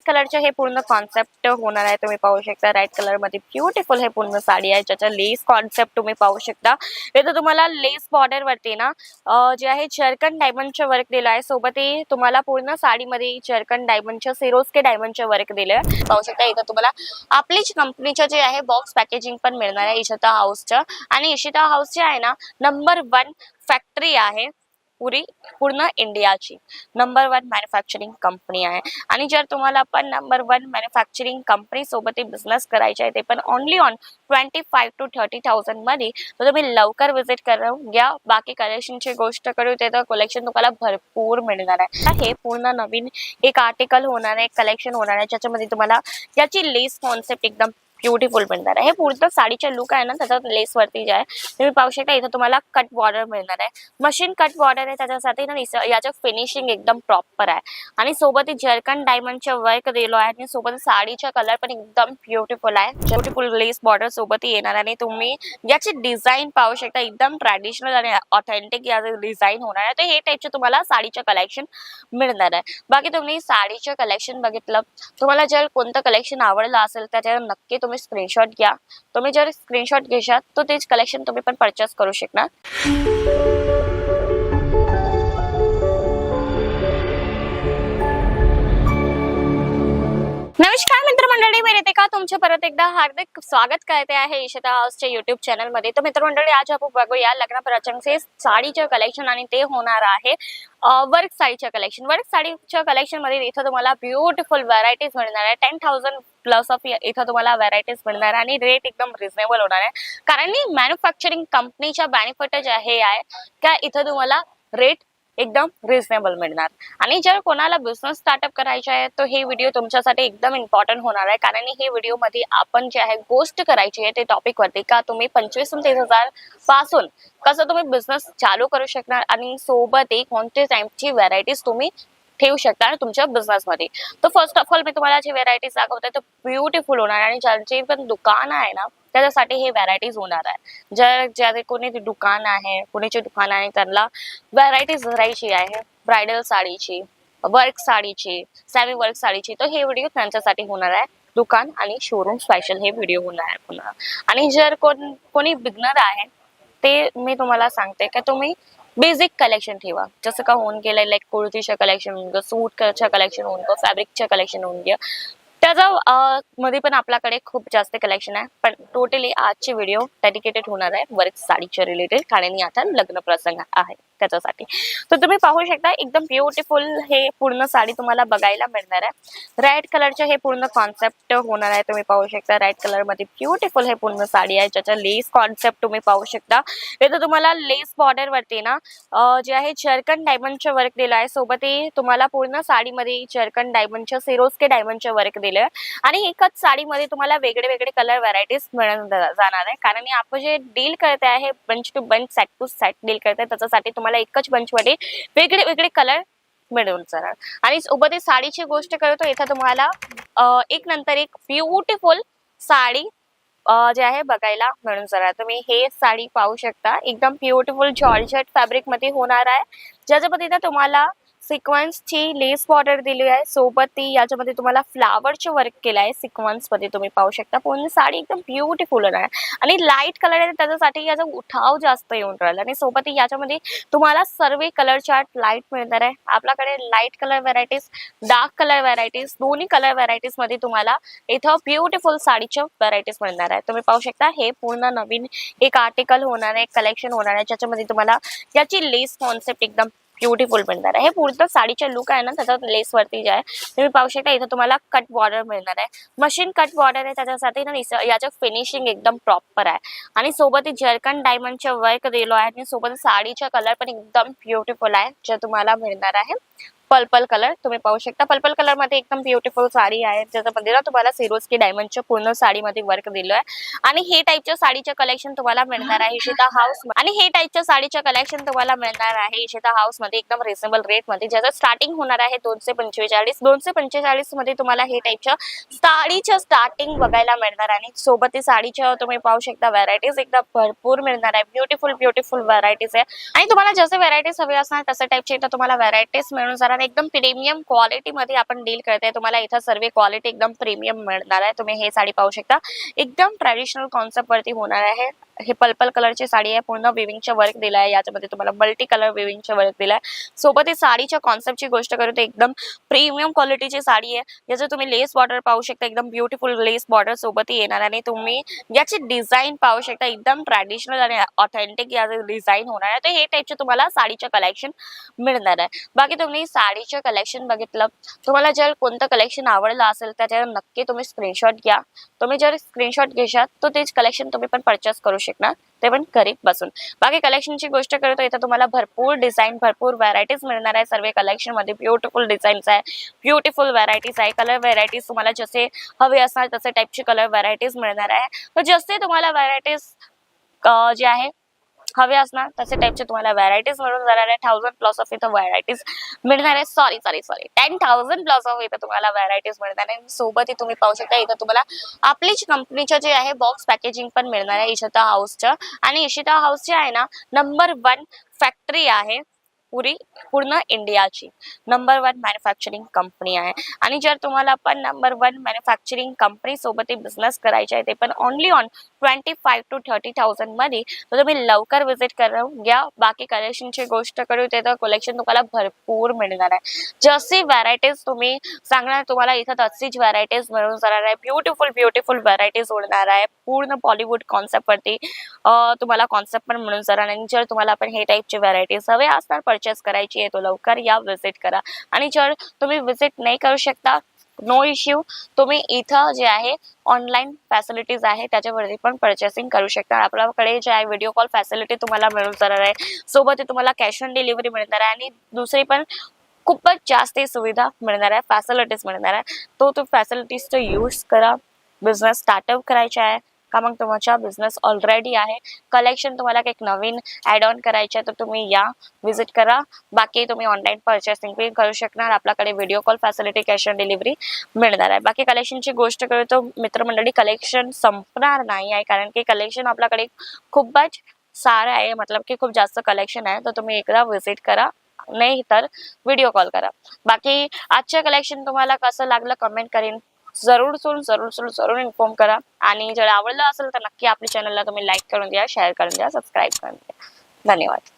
कलरचे हे पूर्ण कॉन्सेप्ट होणार आहे. तुम्ही पाहू शकता रेड कलर मध्ये ब्युटिफुल हे पूर्ण साडी आहे, ज्याचा लेस कॉन्सेप्ट तुम्ही पाहू शकता. इथं तुम्हाला लेस बॉर्डर वरती ना जे आहे चरकन डायमंडचे वर्क दिलं आहे. सोबत तुम्हाला पूर्ण साडीमध्ये चरकन डायमंडच्या सिरोस्के डायमंडचे वर्क दिले आहे. पाहू शकता इथं तुम्हाला आपलीच कंपनीचं जे आहे बॉक्स पॅकेजिंग पण मिळणार आहे इशिता हाऊसचं. आणि इशिता हाऊस जे आहे ना नंबर 1 फॅक्टरी आहे पूर्ण इंडियाची. नंबर 1 मॅन्युफॅक्चरिंग कंपनी आहे. आणि जर तुम्हाला पण नंबर 1 मॅन्युफॅक्चरिंग कंपनी सोबत बिझनेस करायचा आहे, ते पण ओनली ऑन 25 to 30,000 मध्ये, तर तुम्ही लवकर विजिट करून घ्या. बाकी कलेक्शनची गोष्ट करू ते तर कलेक्शन तुम्हाला भरपूर मिळणार आहे. हे पूर्ण नवीन एक आर्टिकल होणार आहे, कलेक्शन होणार आहे, ज्याच्यामध्ये तुम्हाला याची लेस कॉन्सेप्ट एकदम ब्युटिफुल मिळणार आहे. हे पूर्ण साडीचे लुक आहे ना, त्याचा लेस वरती जे आहे तुम्ही पाहू शकता. इथं तुम्हाला कट बॉर्डर मिळणार आहे, मशीन कट बॉर्डर आहे. त्याच्यासाठी ना याचं फिनिशिंग एकदम प्रॉपर आहे. आणि सोबत जरकन डायमंडचे वर्क दिलो आहे. आणि सोबत साडीचा कलर पण एकदम ब्युटिफुल आहे. ब्युटिफुल लेस बॉर्डर सोबत येणार. आणि तुम्ही याची डिझाईन पाहू शकता, एकदम ट्रॅडिशनल आणि ऑथेंटिक याचं डिझाईन होणार आहे. तर हे टाईपचे तुम्हाला साडीचं कलेक्शन मिळणार आहे. बाकी तुम्ही साडीचं कलेक्शन बघितलं, तुम्हाला जर कोणतं कलेक्शन आवडलं असेल त्याच्यावर नक्की तुम्ही स्क्रीनशॉट घ्या. तुम्ही जर स्क्रीनशॉट घेशाल तर तेच कलेक्शन तुम्ही पण परचेस करू शकणार. नमस्कार मित्रमंडळी, मी रितिका तुमचे परत एकदा हार्दिक स्वागत करते आहे इशिता हाऊसच्या युट्यूब चॅनल मध्ये. तर मित्रमंडळी, आज आपण बघूया लग्न प्रसंगाचे साडीचे कलेक्शन. आणि ते होणार आहे वर्क साडीच्या कलेक्शन. वर्क साडीच्या कलेक्शन मध्ये इथं तुम्हाला ब्युटिफुल व्हरायटीज मिळणार आहे. 10,000 प्लस ऑफ इथं तुम्हाला व्हरायटीज मिळणार. आणि रेट एकदम रिझनेबल होणार आहे, कारण मॅन्युफॅक्चरिंग कंपनीच्या बेनिफिट जे आहे का इथं तुम्हाला रेट एकदम रिझनेबल मिळणार. आणि जर कोणाला बिझनेस स्टार्टअप करायचा आहे तर हे व्हिडिओ तुमच्यासाठी एकदम इम्पॉर्टंट होणार आहे. कारण हे व्हिडिओ मध्ये आपण जे आहे गोष्ट करायची आहे ते टॉपिक वरती, का तुम्ही 25 ते 30,000 पासून कसं तुम्ही बिझनेस चालू करू शकणार. आणि सोबत कोणते टाईपची व्हरायटीज तुम्ही ठेवू शकता तुमच्या बिझनेस मध्ये. तर फर्स्ट ऑफ ऑल मी तुम्हाला जी व्हरायटीज दाखवते तर ब्युटिफुल होणार. आणि ज्यांचे पण दुकान आहे ना त्याच्यासाठी हे व्हरायटीज होणार आहे. जर कोणी दुकान आहे, कोणीचे दुकान आहे, त्यांना व्हरायटीज भरायची आहे ब्रायडल साडीची, वर्क साडीची, सेमी वर्क साडीची, तर हे व्हिडिओ त्यांच्यासाठी होणार आहे. दुकान आणि शोरूम स्पेशल हे व्हिडिओ होणार आहे पुन्हा. आणि जर कोणी बिगनर आहे ते मी तुम्हाला सांगते की तुम्ही बेसिक कलेक्शन ठेवा. जसं का होऊन गेलं लाईक कुर्तीचं कलेक्शन होऊन गया, सूटचं कलेक्शन होऊन गया, फॅब्रिकचं कलेक्शन होऊन गया. त्याचा मध्ये पण आपल्याकडे खूप जास्त कलेक्शन आहे. पण टोटली आजची व्हिडिओ डेडिकेटेड होणार आहे वर्क साडीच्या रिलेटेड, कारण आता लग्न प्रसंग आहे त्याच्यासाठी. तर तुम्ही पाहू शकता एकदम ब्युटिफुल हे पूर्ण साडी तुम्हाला बघायला मिळणार आहे. रेड कलरचे हे पूर्ण कॉन्सेप्ट होणार आहे. तुम्ही पाहू शकता रेड कलर मध्ये ब्युटिफुल हे पूर्ण साडी आहे, ज्याचा लेस कॉन्सेप्ट तुम्ही पाहू शकता. इथं तुम्हाला लेस बॉर्डर वरती ना जे आहे चरकन डायमंडचे वर्क दिलं आहे. सोबत तुम्हाला पूर्ण साडीमध्ये चरकन डायमंडच्या सिरोस्के डायमंडचे वर्क दिले. आणि एकाच साडीमध्ये तुम्हाला वेगळे वेगळे कलर व्हरायटीज मिळून जाणार आहे. कारण आपण जे डील करते आहे bunch to bunch, set to set deal करते, त्याच्यासाठी तुम्हाला एकच बंच मध्ये वेगळे वेगळे कलर मिळून जाणार. आणि सोबत साडीची गोष्ट करतो, इथं तुम्हाला एक नंतर एक ब्युटिफुल साडी जे आहे बघायला मिळून जाणार. तुम्ही हे साडी पाहू शकता, एकदम ब्युटिफुल जॉर्जेट फॅब्रिक मध्ये होणार आहे, ज्याच्यामध्ये ना तुम्हाला सिक्वेन्सची लेस बॉर्डर दिली आहे. सोबत याच्यामध्ये तुम्हाला फ्लावरचे वर्क केलं आहे सिक्वेन्स मध्ये. तुम्ही पाहू शकता पूर्ण साडी एकदम ब्युटिफुल आहे. आणि लाईट कलर आहे त्याच्यासाठी याचा उठाव जास्त येऊन राहिला. आणि सोबत याच्यामध्ये तुम्हाला सर्व कलर चार्ट लाईट मिळणार आहे. आपल्याकडे light colour varieties, dark colour varieties, दोन्ही कलर व्हरायटीज मध्ये तुम्हाला इथं ब्युटिफुल साडीच्या व्हरायटीज मिळणार आहे. तुम्ही पाहू शकता हे पूर्ण नवीन एक आर्टिकल होणार आहे, कलेक्शन होणार आहे, ज्याच्यामध्ये तुम्हाला याची लेस कॉन्सेप्ट एकदम ब्युटिफुल मिळणार आहे. हे पूर्ण साडीचे लुक आहे ना, त्याचा लेस वरती जे आहे तुम्ही पाहू शकता. इथं तुम्हाला कट बॉर्डर मिळणार आहे, मशीन कट बॉर्डर आहे. त्याच्यासाठी ना याचं फिनिशिंग एकदम प्रॉपर आहे. आणि सोबत जरकन डायमंडचे वर्क दिलो आहे. आणि सोबत साडीचा कलर पण एकदम ब्युटिफुल आहे, जे तुम्हाला मिळणार आहे पर्पल कलर. तुम्ही पाहू शकता पर्पल कलर मध्ये एकदम ब्युटिफुल साडी आहे, ज्याच्यामध्ये ना तुम्हाला सिरोस्की डायमंडच्या पूर्ण साडीमध्ये वर्क दिलं आहे. आणि हे टाईपच्या साडीचे कलेक्शन तुम्हाला मिळणार आहे इशिता हाऊस. आणि हे टाईपच्या साडीचे कलेक्शन तुम्हाला मिळणार आहे इशिता हाऊस मध्ये एकदम रिझनेबल रेट मध्ये, ज्याचं स्टार्टिंग होणार आहे 245. 245 मध्ये तुम्हाला हे टाईपच्या साडीच्या स्टार्टिंग बघायला मिळणार. आणि सोबत साडीच्या तुम्ही पाहू शकता व्हरायटीज एकदम भरपूर मिळणार आहे. ब्युटिफुल व्हरायटीज आहे. आणि तुम्हाला जसे व्हरायटीज हवी असणार तसे टाईपचे इथं तुम्हाला व्हरायटीज मिळून जाणार. कारण एकदम प्रीमियम क्वालिटी मध्ये आपण डील करताय. तुम्हाला इथं सर्व क्वालिटी एकदम प्रीमियम मिळणार आहे. तुम्ही हे साडी पाहू शकता, एकदम ट्रेडिशनल कॉन्सेप्ट वरती होणार आहे. हे पर्पल कलरची साडी आहे, पूर्ण विविंगचे वर्क दिलं आहे. याच्यामध्ये तुम्हाला मल्टी कलर विविंगचे वर्क दिलं आहे. सोबत ही साडीच्या कॉन्सेप्टची गोष्ट करू तर एकदम प्रीमियम क्वालिटीची साडी आहे. याचं तुम्ही लेस बॉर्डर पाहू शकता, एकदम ब्युटिफुल लेस बॉर्डर सोबत येणार आणि तुम्ही याची डिझाईन पाहू शकता, एकदम ट्रॅडिशनल आणि ऑथेंटिक याचं डिझाईन होणार आहे. तर हे टाईपचे तुम्हाला साडीचं कलेक्शन मिळणार आहे. बाकी तुम्ही साडीचं कलेक्शन बघितलं, तुम्हाला जर कोणतं कलेक्शन आवडलं असेल त्याच्यावर नक्की तुम्ही स्क्रीनशॉट घ्या. तुम्ही जर स्क्रीनशॉट घेशाल तर तेच कलेक्शन तुम्ही पण परचेस करू शकणार, ते पण घरी बसून. बाकी कलेक्शनची गोष्ट करतो, इथं तुम्हाला भरपूर डिझाईन, भरपूर व्हरायटीज मिळणार आहे. सर्व कलेक्शन मध्ये ब्युटिफुल डिझाईन्स आहे, ब्युटिफुल व्हरायटीज आहे. कलर व्हरायटीज तुम्हाला जसे हवे असणार तसे टाईपचे कलर व्हरायटीज मिळणार आहे. तर जसे तुम्हाला व्हरायटीज जे आहे हवे असणार तसे टाईपचे तुम्हाला व्हरायटीज मिळून जाणार आहे. 1000 प्लस ऑफ इथं व्हरायटीज मिळणार आहे. सॉरी 10,000 प्लस ऑफ इथं तुम्हाला व्हरायटीज मिळणार आहे. सोबत तुम्ही पाहू शकता, इथं तुम्हाला आपलीच कंपनीचं जे आहे बॉक्स पॅकेजिंग पण मिळणार आहे इशिता हाऊसचं. आणि इशिता हाऊस जे आहे ना, नंबर 1 फॅक्टरी आहे पूर्ण इंडियाची. नंबर 1 मॅन्युफॅक्चरिंग कंपनी आहे. आणि जर तुम्हाला पण नंबर 1 मॅन्युफॅक्चरिंग कंपनी सोबत बिझनेस करायचा आहे, ते पण ओनली ऑन 25,000 to 30,000 मध्ये, तर तुम्ही लवकर विजिट करून घ्या. बाकी कलेक्शनची गोष्ट करू ते तर कलेक्शन तुम्हाला भरपूर मिळणार आहे. जशी व्हरायटीज तुम्ही सांगणार तुम्हाला इथं तशीच व्हरायटीज मिळून जाणार आहे. ब्युटिफुल व्हरायटीज होणार आहे. पूर्ण बॉलिवूड कॉन्सेप्ट वरती तुम्हाला कॉन्सेप्ट पण मिळून जाणार. आणि जर तुम्हाला पण हे टाईपचे व्हरायटीज हवे असणार परचेस करायची आहे, तो लवकर या, विजिट करा. आणि जर तुम्ही विजिट नाही करू शकता, नो इश्यू, तुम्ही इथं जे आहे ऑनलाईन फॅसिलिटीज आहे त्याच्यावरती पण परचेसिंग करू शकता. आपल्याकडे जे आहे व्हिडिओ कॉल फॅसिलिटी तुम्हाला मिळून जाणार आहे. सोबत तुम्हाला कॅश ऑन डिलिव्हरी मिळणार आहे. आणि दुसरी पण खूपच जास्त सुविधा मिळणार आहे, फॅसिलिटीज मिळणार आहे. तो फॅसिलिटीजचा यूज करा. बिझनेस स्टार्टअप करायचा आहे का मग तुमचा बिझनेस ऑलरेडी आहे, कलेक्शन तुम्हाला एक नवीन ॲड ऑन करायचं आहे, तर तुम्ही या, विजिट करा. बाकी तुम्ही ऑनलाईन परचेसिंग पण करू शकणार. आपल्याकडे video call facility, cash on delivery मिळणार आहे. बाकी कलेक्शनची गोष्ट करू तर मित्रमंडळी, कलेक्शन संपणार नाही आहे, कारण की कलेक्शन आपल्याकडे खूपच सारं आहे, मतलब की खूप जास्त कलेक्शन आहे. तर तुम्ही एकदा विजिट करा, नाही तर व्हिडिओ कॉल करा. बाकी आजचं कलेक्शन तुम्हाला कसं लागलं कमेंट करीन, जरूर इन्फॉर्म करा. आणि जर आवडलं असेल तर नक्की आपल्या चॅनलला तुम्ही लाईक करून द्या, शेअर करून द्या, सबस्क्राईब करून द्या. धन्यवाद.